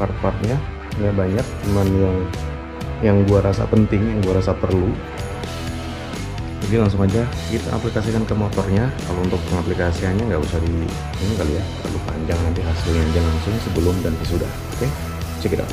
part-partnya, nggak banyak, cuman yang gua rasa penting, yang gua rasa perlu. Jadi langsung aja kita aplikasikan ke motornya. Kalau untuk pengaplikasiannya nggak usah di ini kali ya, terlalu panjang, nanti hasilnya aja langsung sebelum dan sesudah. Oke, check it out.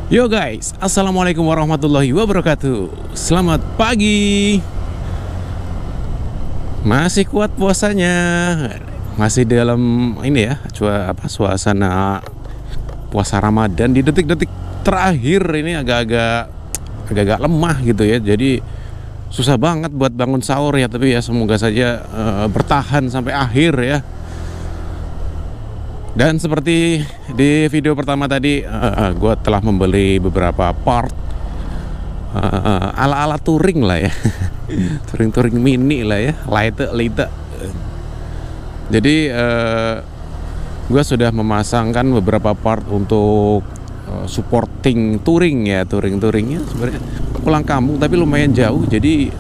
Yo guys, assalamualaikum warahmatullahi wabarakatuh. Selamat pagi. Masih kuat puasanya, masih dalam ini ya, suasana puasa Ramadan di detik-detik terakhir ini agak lemah gitu ya. Jadi susah banget buat bangun sahur ya, tapi ya semoga saja bertahan sampai akhir ya. Dan seperti di video pertama tadi, gue telah membeli beberapa part ala-ala touring lah ya. Touring mini lah ya, light. Jadi gue sudah memasangkan beberapa part untuk supporting touring ya. Touringnya sebenarnya pulang kampung tapi lumayan jauh, jadi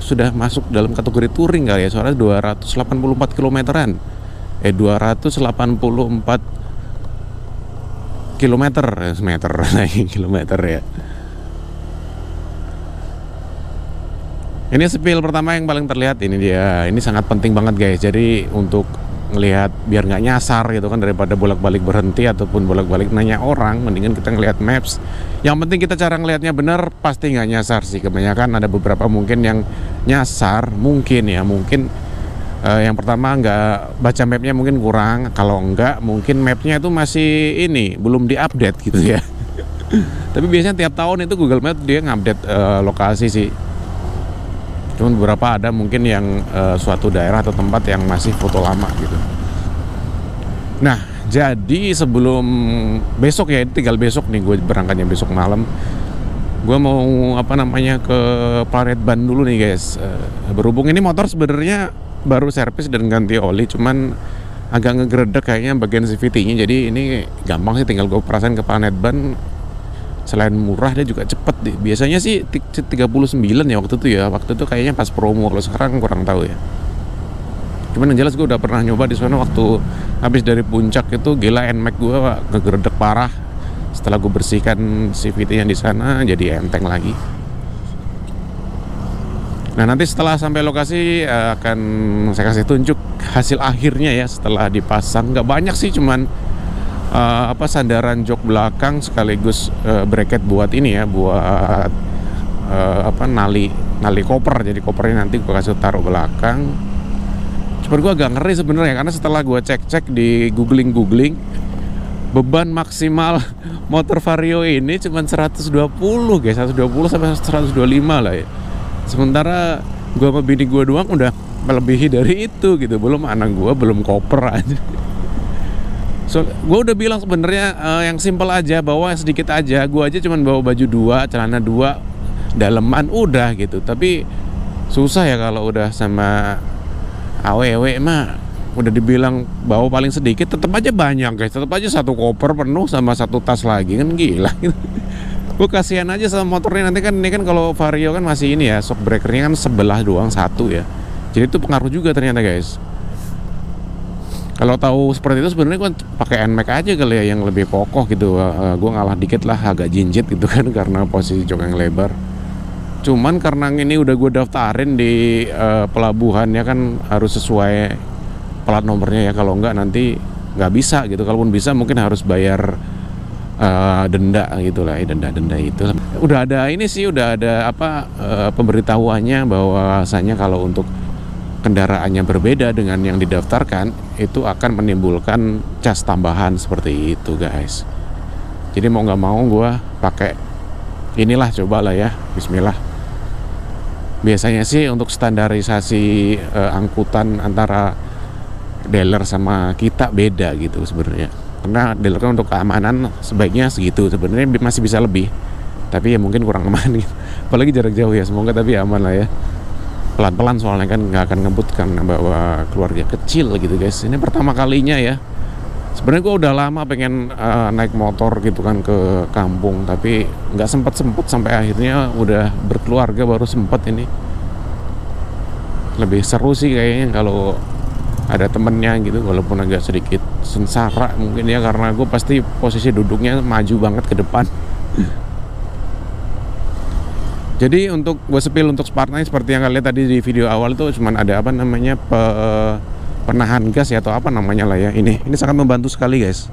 sudah masuk dalam kategori touring kali ya. Soalnya 284 kilometeran. 284 meter kilometer ya. Ini spill pertama yang paling terlihat, ini dia. Ini sangat penting banget guys. Jadi untuk ngelihat biar nggak nyasar gitu kan, daripada bolak-balik berhenti ataupun bolak-balik nanya orang, mendingan kita ngelihat maps. Yang penting kita cara ngelihatnya bener, pasti nggak nyasar sih. Kebanyakan ada beberapa mungkin yang nyasar, mungkin yang pertama nggak baca mapnya mungkin kurang, kalau enggak mungkin mapnya itu masih belum diupdate gitu ya. Tapi biasanya tiap tahun itu Google Maps dia ngupdate lokasi sih. Cuman beberapa ada mungkin yang suatu daerah atau tempat yang masih foto lama gitu. Nah, jadi sebelum besok ya, tinggal besok nih, gue berangkatnya besok malam. Gue mau ke Planet Ban dulu nih guys. Berhubung ini motor sebenarnya baru servis dan ganti oli, cuman agak ngegredek kayaknya bagian CVT-nya. Jadi ini gampang sih, tinggal gue perasain ke Planet Ban. Selain murah, dia juga cepet deh. Biasanya sih 39 ya waktu itu ya. Waktu itu kayaknya pas promo, kalau sekarang kurang tahu ya. Cuman yang jelas gue udah pernah nyoba di sana waktu habis dari puncak itu, gila, NMAX gue ngegredek parah. Setelah gue bersihkan CVT-nya di sana, jadi enteng lagi. Nah, nanti setelah sampai lokasi akan saya kasih tunjuk hasil akhirnya ya setelah dipasang. Nggak banyak sih, cuman sandaran jok belakang sekaligus bracket buat ini ya, buat nali koper. Jadi kopernya nanti gue kasih taruh belakang. Cuman gue agak ngeri sebenarnya, karena setelah gue cek di googling beban maksimal motor Vario ini cuman 120 guys, 120 sampai 125 lah ya. Sementara gue sama bini gue doang udah melebihi dari itu gitu. Belum anak gue, belum koper aja. So, gue udah bilang sebenarnya yang simple aja, bawa sedikit aja. Gue aja cuman bawa baju 2, celana 2, daleman udah gitu. Tapi susah ya kalau udah sama awewe mah. Udah dibilang bawa paling sedikit, tetap aja banyak guys. Tetap aja satu koper penuh sama satu tas lagi, kan gila gitu. Gue kasihan aja sama motornya. Nanti kan ini kan kalau Vario kan masih ini ya, shock breakernya kan sebelah doang, satu ya. Jadi itu pengaruh juga ternyata guys. Kalau tahu seperti itu sebenarnya gue pakai NMAX aja kali ya, yang lebih kokoh gitu. Gue ngalah dikit lah, agak jinjit gitu kan karena posisi jok yang lebar. Cuman karena ini udah gue daftarin di pelabuhan ya, kan harus sesuai plat nomornya ya. Kalau enggak nanti nggak bisa gitu. Kalaupun bisa mungkin harus bayar denda gitu lah, denda itu. Udah ada ini sih, udah ada pemberitahuannya bahwasanya kalau untuk kendaraannya berbeda dengan yang didaftarkan, itu akan menimbulkan cas tambahan seperti itu guys. Jadi mau nggak mau gue pakai inilah, cobalah ya, bismillah. Biasanya sih untuk standarisasi angkutan antara dealer sama kita beda gitu sebenarnya. Karena dealer kan untuk keamanan sebaiknya segitu, sebenarnya masih bisa lebih, tapi ya mungkin kurang aman gitu. Apalagi jarak jauh ya, semoga tapi aman lah ya. Pelan-pelan soalnya kan nggak akan ngebut karena bawa keluarga kecil gitu guys. Ini pertama kalinya ya Sebenarnya gue udah lama pengen naik motor gitu kan ke kampung, tapi nggak sempet sampai akhirnya udah berkeluarga baru sempet ini. Lebih seru sih kayaknya kalau ada temennya gitu, walaupun agak sedikit sengsara mungkin ya, karena gue pasti posisi duduknya maju banget ke depan. Jadi untuk gue sepil untuk Spartan seperti yang kalian lihat tadi di video awal itu cuman ada apa namanya penahan gas ya, atau apa namanya lah ya. Ini sangat membantu sekali guys.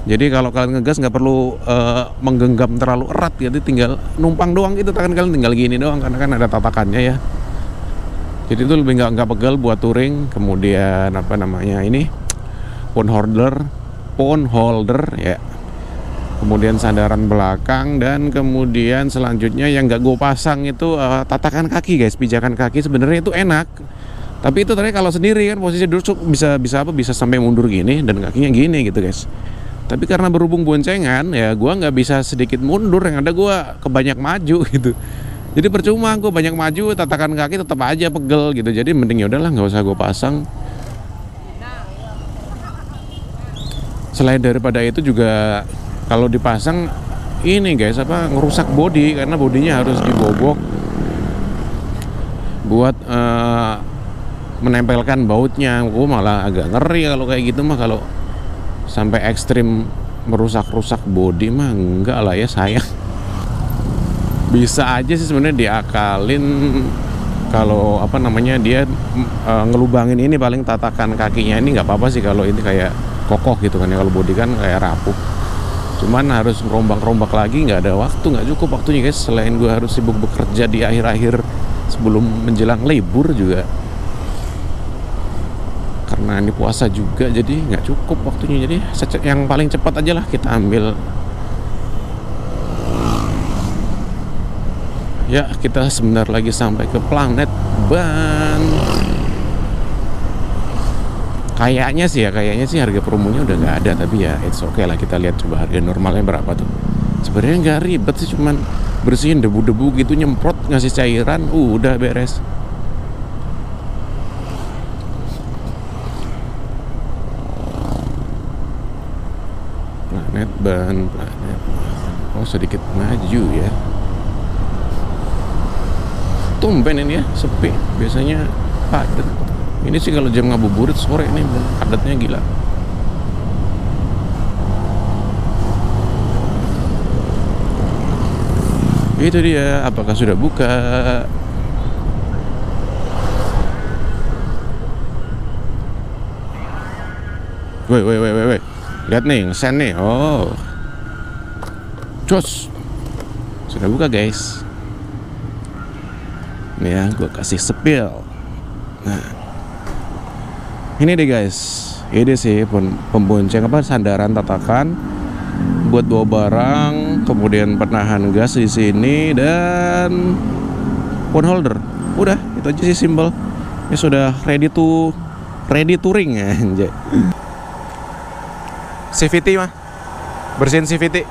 Jadi kalau kalian ngegas nggak perlu menggenggam terlalu erat, jadi tinggal numpang doang gitu, tangan kalian tinggal gini doang karena kan ada tatakannya ya. Jadi itu lebih nggak pegal buat touring. Kemudian apa namanya ini phone holder ya. Kemudian sandaran belakang, dan kemudian selanjutnya yang nggak gue pasang itu tatakan kaki guys, pijakan kaki. Sebenarnya itu enak, tapi itu tadi kalau sendiri kan posisi duduk bisa sampai mundur gini dan kakinya gini gitu guys. Tapi karena berhubung boncengan ya, gue nggak bisa sedikit mundur, yang ada gue kebanyak maju gitu. Jadi percuma gue banyak maju, tatakan kaki tetap aja pegel gitu. Jadi mending ya udahlah nggak usah gue pasang. Selain daripada itu juga kalau dipasang ini guys ngerusak bodi, karena bodinya harus dibobok buat menempelkan bautnya. Gue malah agak ngeri kalau kayak gitu mah, kalau sampai ekstrim merusak bodi mah enggak lah ya, sayang. Bisa aja sih sebenarnya diakalin kalau apa namanya dia ngelubangin ini, paling tatakan kakinya ini nggak apa-apa sih kalau ini kayak kokoh gitu kan ya. Kalau bodi kan kayak rapuh. Cuman harus rombak lagi, nggak ada waktu, nggak cukup waktunya guys. Selain gue harus sibuk bekerja di akhir-akhir sebelum menjelang libur juga, karena ini puasa juga, jadi nggak cukup waktunya. Jadi yang paling cepat aja lah kita ambil. Ya, kita sebentar lagi sampai ke Planet Ban. Kayaknya sih harga promonya udah nggak ada, tapi ya it's okay lah, kita lihat coba harga normalnya berapa tuh. Sebenarnya nggak ribet sih, cuman bersihin debu-debu gitu, nyemprot, ngasih cairan, udah beres. Planet Ban. Oh, sedikit maju ya. Tumben ini ya, sepi. Biasanya padat. Ini sih kalau jam ngabuburit sore ini padatnya gila. Itu dia, apakah sudah buka? Woi. Lihat nih, ngesen nih. Oh. Cus. Sudah buka, guys. Nih ya, gue kasih sepil. Nah. Ini deh guys, ini sih pembonceng sandaran tatakan buat bawa barang, kemudian penahan gas di sini, dan phone holder. Udah, itu aja sih, simple. Ini sudah ready touring ya, anjay. CVT mah, bersihin CVT.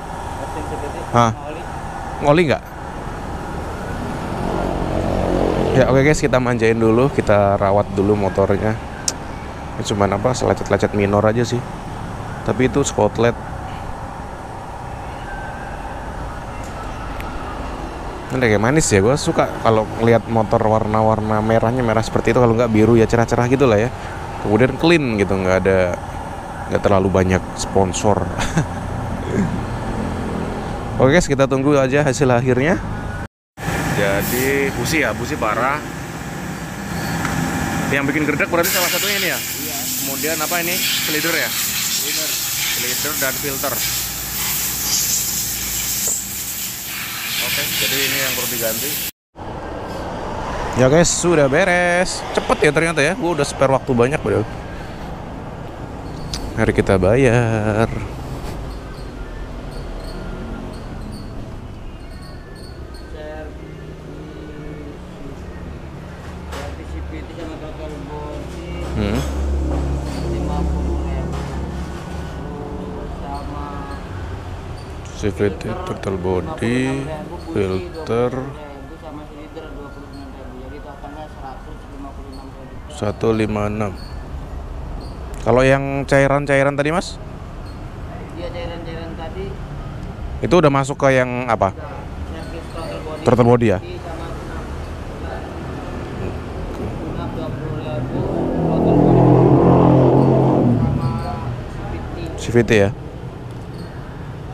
Ngoli nggak? Ya oke guys, kita manjain dulu, kita rawat dulu motornya. Cuman selecet-lecet minor aja sih, tapi itu Scotland. Ini kayak manis ya, gue suka kalau ngeliat motor warna-warna merahnya, merah seperti itu, kalau nggak biru ya cerah-cerah gitu lah ya. Kemudian clean gitu, nggak terlalu banyak sponsor. Oke guys, kita tunggu aja hasil akhirnya. Jadi busi parah. Yang bikin gerdek berarti salah satunya ini ya. Iya. Kemudian apa ini? Slider ya? Slider dan filter. Oke, jadi ini yang perlu diganti. Ya guys, sudah beres. Cepet ya ternyata ya. Gue udah spare waktu banyak padahal. Mari kita bayar. CVT, total body, filter 156. Kalau yang cairan-cairan tadi mas? Dia cairan-cairan tadi Itu udah masuk ke yang apa? servis Throttle body ya? sama genap 20.000 throttle body sama CVT ya?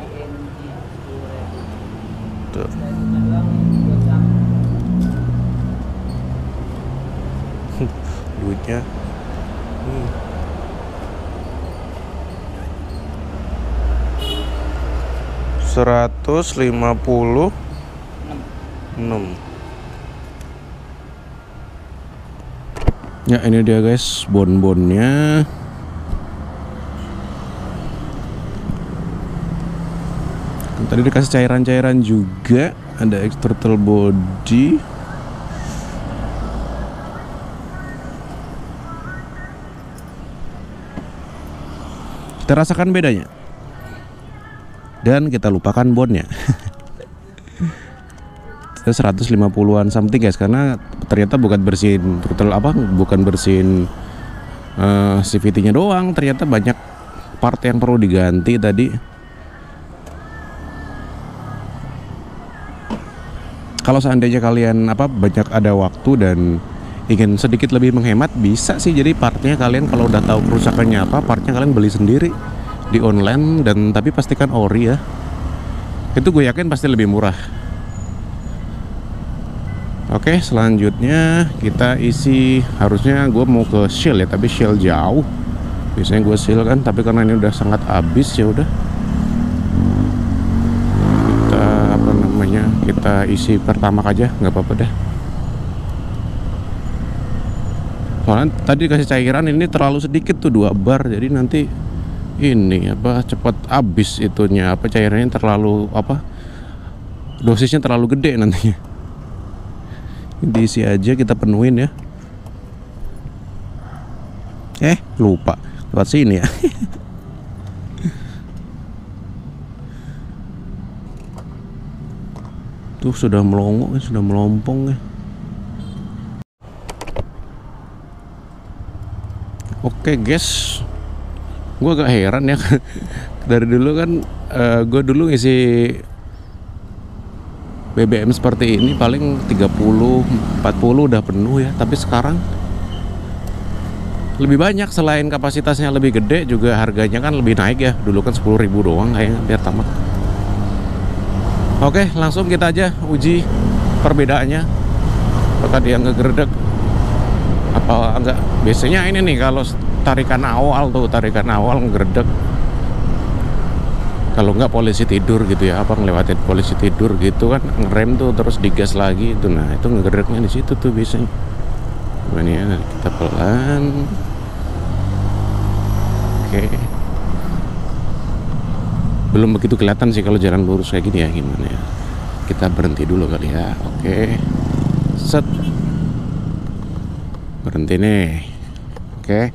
CNG 10.000 Tuh. dan di dalam 2 jam. Duitnya. 156. Ya ini dia guys bon-bonnya. Tadi dikasih cairan-cairan juga. Ada throttle body. Kita rasakan bedanya. Dan kita lupakan bonnya. Itu 150-an something guys, karena ternyata bukan bersihin throttle bukan bersihin CVT-nya doang, ternyata banyak part yang perlu diganti tadi. Kalau seandainya kalian banyak ada waktu dan ingin sedikit lebih menghemat, bisa sih jadi partnya kalian kalau udah tahu kerusakannya partnya kalian beli sendiri di online, dan tapi pastikan ori ya. Itu gue yakin pasti lebih murah. Oke, selanjutnya kita isi, harusnya gue mau ke Shell ya, tapi Shell jauh. Biasanya gue Shell kan, tapi karena ini udah sangat habis ya udah. Kita isi pertama aja, nggak apa-apa deh. Soalnya tadi kasih cairan ini terlalu sedikit tuh, 2 bar, jadi nanti ini cepat habis itunya cairannya terlalu dosisnya terlalu gede nantinya. Diisi aja, kita penuhin ya. Lupa lewat sini ya. Tuh sudah melongo, sudah melompong ya. Oke guys, gue agak heran ya. Dari dulu kan gue dulu ngisi BBM seperti ini paling 30-40 udah penuh ya. Tapi sekarang lebih banyak, selain kapasitasnya lebih gede juga harganya kan lebih naik ya. Dulu kan 10.000 doang kayaknya biar tamat. Oke, langsung kita aja uji perbedaannya. Apakah dia ngegeredek apa enggak. Biasanya ini nih kalau tarikan awal ngegeredek. Kalau enggak polisi tidur gitu ya, ngelewatin polisi tidur gitu kan, ngerem tuh terus digas lagi itu. Nah, itu ngegeredeknya di situ tuh biasanya. Gimana ya, kita pelan. Oke. Belum begitu kelihatan sih kalau jalan lurus kayak gini ya, gimana ya. Kita berhenti dulu kali ya. Oke. Set. Berhenti nih. Oke.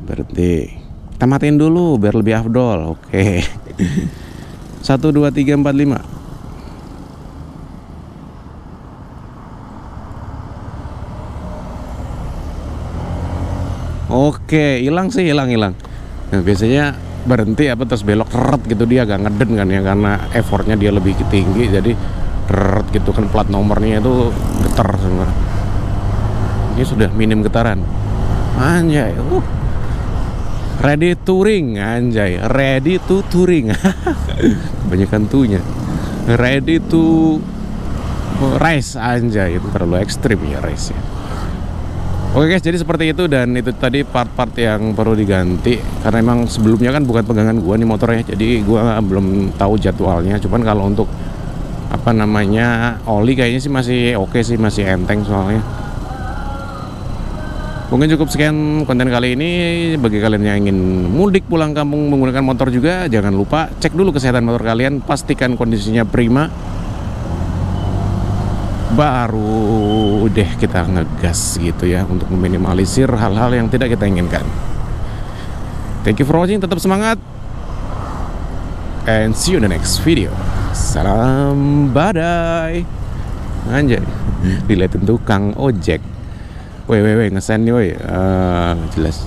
Berhenti. Kita matiin dulu biar lebih afdol. Oke. 1 2 3 4 5. Oke, hilang sih, hilang. Nah, biasanya berhenti terus belok gitu, dia agak ngeden kan ya, karena effortnya dia lebih tinggi, jadi gitu kan, plat nomornya itu getar semua. Ini sudah minim getaran. Anjay, ready touring, anjay, ready to touring. Kebanyakan tuhnya. Ready to race, anjay, itu terlalu ekstrim ya race ya. Oke guys, jadi seperti itu, dan itu tadi part-part yang perlu diganti karena emang sebelumnya kan bukan pegangan gua nih motornya, jadi gua belum tahu jadwalnya. Cuman kalau untuk oli kayaknya sih masih oke sih, masih enteng soalnya. Mungkin cukup sekian konten kali ini. Bagi kalian yang ingin mudik pulang kampung menggunakan motor juga, jangan lupa cek dulu kesehatan motor kalian, pastikan kondisinya prima, baru deh kita ngegas gitu ya, untuk meminimalisir hal-hal yang tidak kita inginkan. Thank you for watching, tetap semangat, and see you in the next video. Salam badai. Anjay, diliatin tukang ojek. Woi ngesen nih woi. Jelas.